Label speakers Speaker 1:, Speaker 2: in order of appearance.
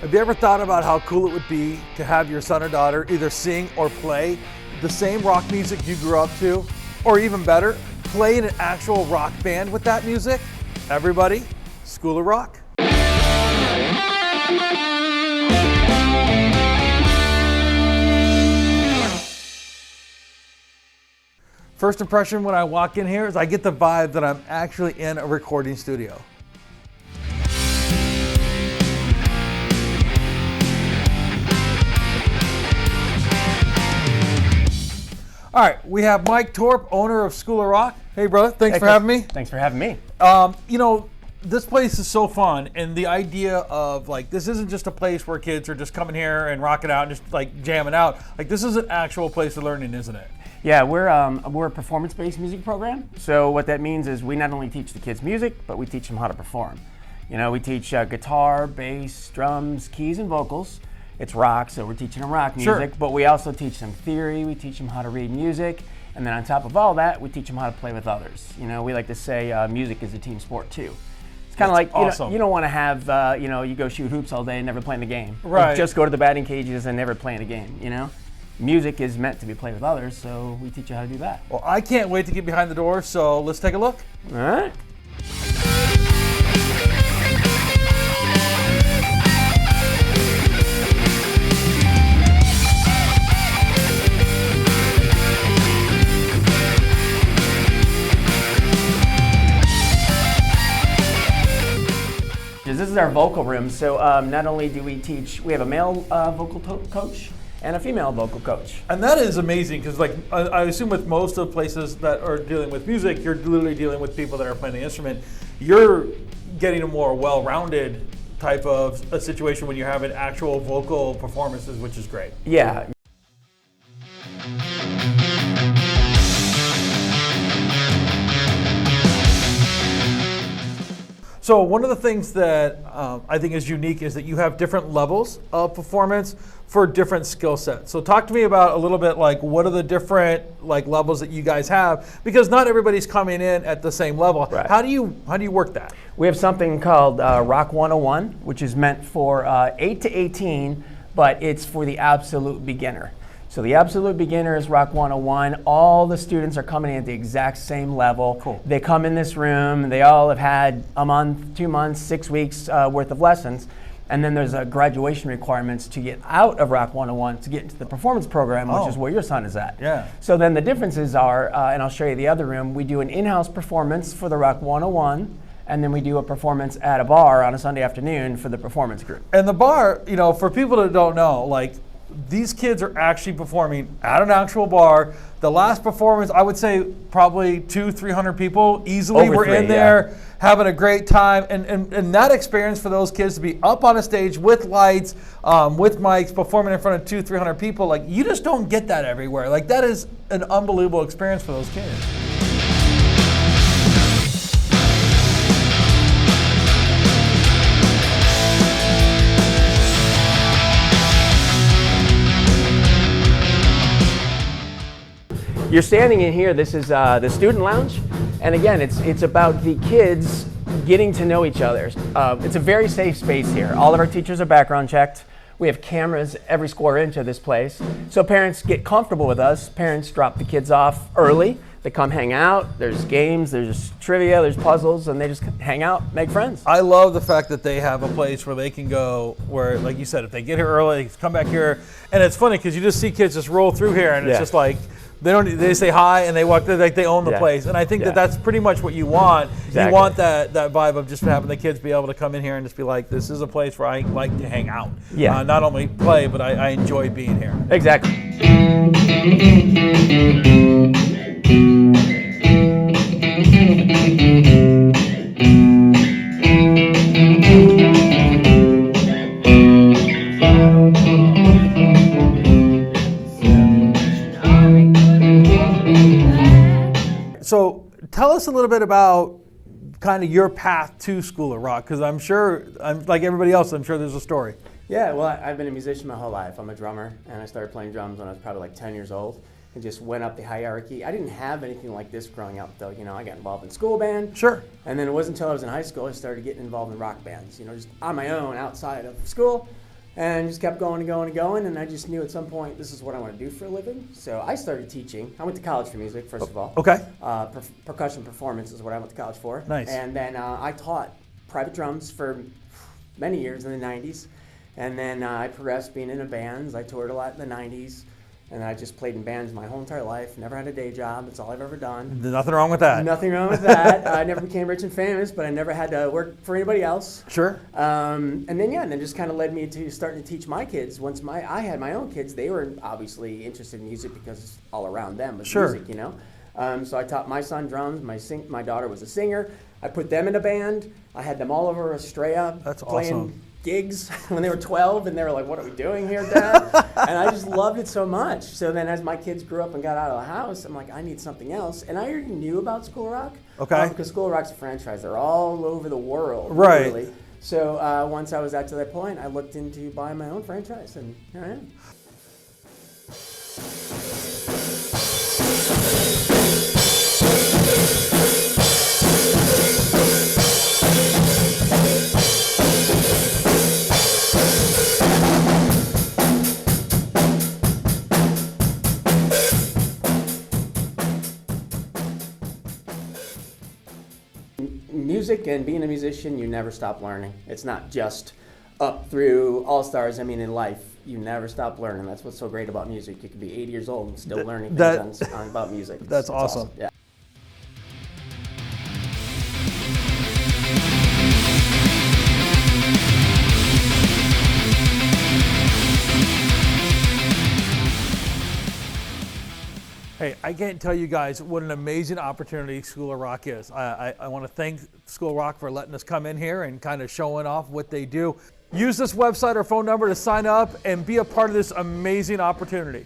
Speaker 1: Have you ever thought about how cool it would be to have your son or daughter either sing or play the same rock music you grew up to, or even better, play in an actual rock band with that music? Everybody, School of Rock. First impression when I walk in here is I get the vibe that I'm actually in a recording studio. All right, we have Mike Toerpe, owner of School of Rock. Hey, brother, thanks for having me.
Speaker 2: Thanks for having me.
Speaker 1: You know, this place is so fun, and the idea of like, this isn't just a place where kids are just coming here and rocking out and just like jamming out. Like, this is an actual place of learning, isn't it?
Speaker 2: Yeah, we're a performance-based music program. So what that means is we not only teach the kids music, but we teach them how to perform. You know, we teach guitar, bass, drums, keys, and vocals. It's rock, so we're teaching them rock music, but we also teach them theory, we teach them how to read music, and then on top of all that, we teach them how to play with others. You know, we like to say music is a team sport too. It's kind of like, awesome. You don't want to have, you go shoot hoops all day and never playing the game. Right. Or just go to the batting cages and never playing a game, you know? Music is meant to be played with others, so we teach you how to do that.
Speaker 1: Well, I can't wait to get behind the door, so let's take a look.
Speaker 2: All right. This is our vocal room, so not only do we teach, we have a male vocal coach and a female vocal coach.
Speaker 1: And that is amazing, because like I assume with most of the places that are dealing with music, you're literally dealing with people that are playing the instrument. You're getting a more well-rounded type of a situation when you're having actual vocal performances, which is great.
Speaker 2: Yeah.
Speaker 1: So one of the things that I think is unique is that you have different levels of performance for different skill sets. So talk to me about a little bit like what are the different like levels that you guys have, because not everybody's coming in at the same level.
Speaker 2: Right.
Speaker 1: How do you work that?
Speaker 2: We have something called Rock 101, which is meant for 8 to 18, but it's for the absolute beginner. So the absolute beginner is Rock 101. All the students are coming in at the exact same level.
Speaker 1: Cool.
Speaker 2: They come in this room, they all have had a month, 2 months, 6 weeks worth of lessons. And then there's graduation requirements to get out of Rock 101 to get into the performance program, which is where your son is at.
Speaker 1: Yeah.
Speaker 2: So then the differences are, and I'll show you the other room, we do an in-house performance for the Rock 101, and then we do a performance at a bar on a Sunday afternoon for the performance group.
Speaker 1: And the bar, you know, for people that don't know, like, these kids are actually performing at an actual bar. The last performance, I would say probably 200-300 people easily were in there having a great time. And that experience for those kids to be up on a stage with lights, with mics, performing in front of 200-300 people, like you just don't get that everywhere. Like that is an unbelievable experience for those kids.
Speaker 2: You're standing in here, this is the student lounge, and again, it's about the kids getting to know each other. It's a very safe space here. All of our teachers are background checked. We have cameras every square inch of this place. So parents get comfortable with us. Parents drop the kids off early. They come hang out, there's games, there's trivia, there's puzzles, and they just hang out, make friends.
Speaker 1: I love the fact that they have a place where they can go where, like you said, if they get here early, they can come back here. And it's funny because you just see kids just roll through here and it's just like, they say hi and they walk through like they own the place. And I think that that's pretty much what you want. Exactly. You want that vibe of just having the kids be able to come in here and just be like, this is a place where I like to hang out.
Speaker 2: Yeah.
Speaker 1: Not only play, but I enjoy being here.
Speaker 2: Exactly.
Speaker 1: So tell us a little bit about kind of your path to School of Rock, because I'm sure, like everybody else, I'm sure there's a story.
Speaker 2: Yeah, well, I've been a musician my whole life. I'm a drummer, and I started playing drums when I was probably like 10 years old. and just went up the hierarchy. I didn't have anything like this growing up, though. You know, I got involved in school band.
Speaker 1: Sure.
Speaker 2: And then it wasn't until I was in high school I started getting involved in rock bands. You know, just on my own outside of school.
Speaker 3: And just kept going and going and going, and I just knew at some point this is what I want to do for a living. So I started teaching. I went to college for music, first of all.
Speaker 1: Okay.
Speaker 3: Percussion performance is what I went to college for.
Speaker 1: Nice.
Speaker 3: And then I taught private drums for many years in the 90s. And then I progressed being in bands. I toured a lot in the 90s. And I just played in bands my whole entire life. Never had a day job. That's all I've ever done.
Speaker 1: Nothing wrong with that.
Speaker 3: Nothing wrong with that. I never became rich and famous, but I never had to work for anybody else.
Speaker 1: Sure.
Speaker 3: And then just kind of led me to starting to teach my kids. Once I had my own kids, they were obviously interested in music because all around them was
Speaker 1: Sure.
Speaker 3: music, you know. So I taught my son drums. My daughter was a singer. I put them in a band. I had them all over Australia.
Speaker 1: That's
Speaker 3: playing
Speaker 1: awesome.
Speaker 3: Gigs when they were 12, and they were like, "What are we doing here, Dad?" And I just loved it so much. So then, as my kids grew up and got out of the house, I'm like, I need something else. And I already knew about School Rock.
Speaker 1: Okay.
Speaker 3: Because School Rock's a franchise; they're all over the world.
Speaker 1: Right.
Speaker 3: Literally. So once I was at to that point, I looked into buying my own franchise, and here I am. Music and being a musician, you never stop learning. It's not just up through all-stars. I mean, in life, you never stop learning. That's what's so great about music. You can be 80 years old and still learning things about music.
Speaker 1: That's
Speaker 3: it's
Speaker 1: awesome.
Speaker 3: Yeah.
Speaker 1: Hey, I can't tell you guys what an amazing opportunity School of Rock is. I want to thank School of Rock for letting us come in here and kind of showing off what they do. Use this website or phone number to sign up and be a part of this amazing opportunity.